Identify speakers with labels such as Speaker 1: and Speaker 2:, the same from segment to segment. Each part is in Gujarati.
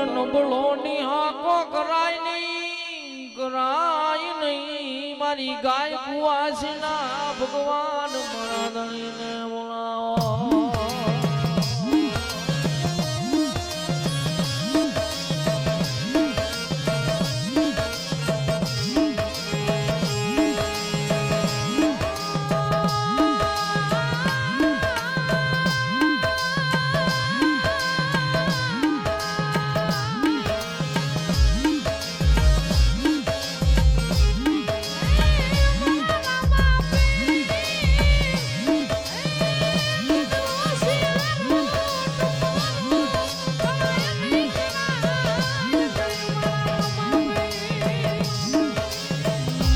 Speaker 1: નબળો નિહાકો કરાય નહીં મારી ગાય કુવાસીના ભગવાન મારા ધણીને બોલાવો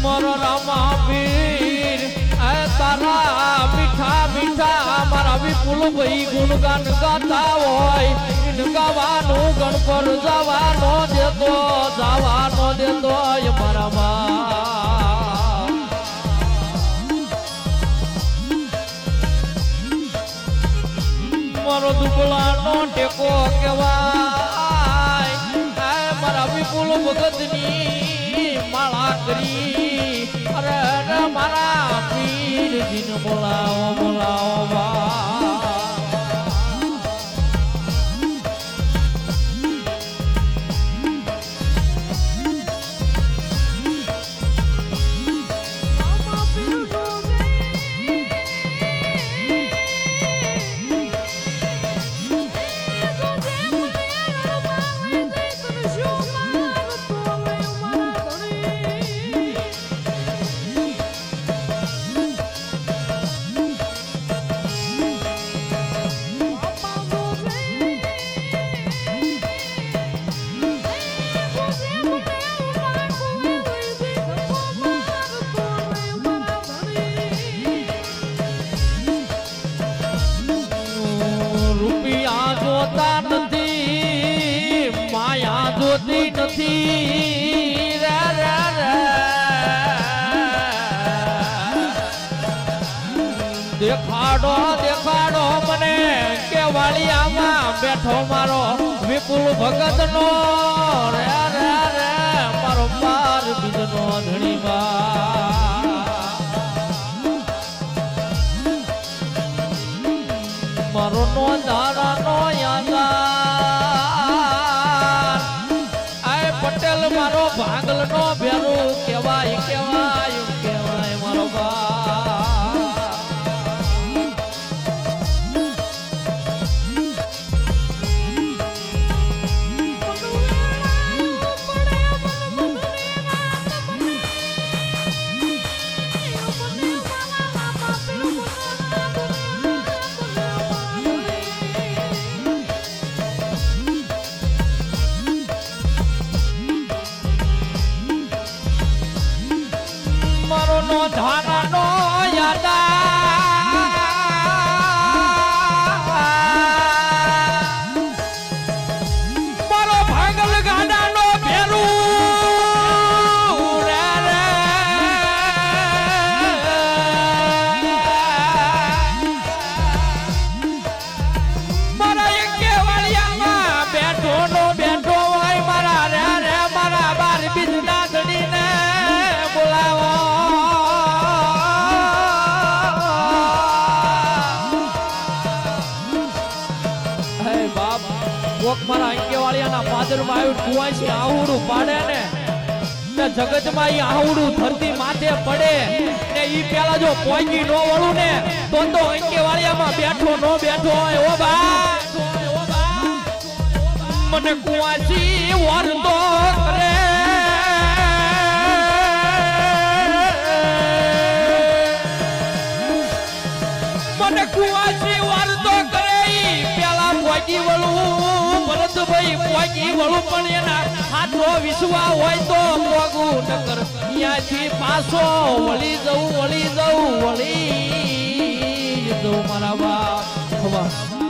Speaker 1: મારો રામા પીર તારા મીઠા મીઠા મારા વિપુલ ભાઈ ગુણગાન ગાતા હોય ગાવાનું ગણપર જવાનો દેતો મારા મારો દુબળાનો ટેકો કેવાય મારા વિપુલ ભગતની માળા કરી અરે મારા પીરજીને બોલાવો જોતી નથી દેખાડો મને કે વાળિયામાં બેઠો મારો વિપુલ ભગત નો મારો પાર બીજનો ધણી મારો નો ધારાનો પટેલ મારો ભાગલ નો ભેરું કેવાય મારો ધારાનો મારો ભાગલ ગાડાનો ભેરું મારા એક વાળિયામાં બેઠો હોય મારા બાર બીજના ધડીને બોલાવો મારા અંકેવાળિયાના પાદરમાં આવ્યું કુવાસી આહુડું પાડે ને જગતમાં ઈ આહુડું ધરતી માથે પડે ને ઈ પેલા જો પોઈકી નો વળું ને તો અંકેવાળિયામાં બેઠો હોય ઓ બા મને કુવાસી વરતો કરે મને કુવાસી વરતો કરે ઈ પેલા પોઈકી વળું ભાઈ પોકી વળું પણ એના હાથો વિશ્વા હોય તો પોગું નકર અહીંયાથી પાછો વળી જવું મારા બાપ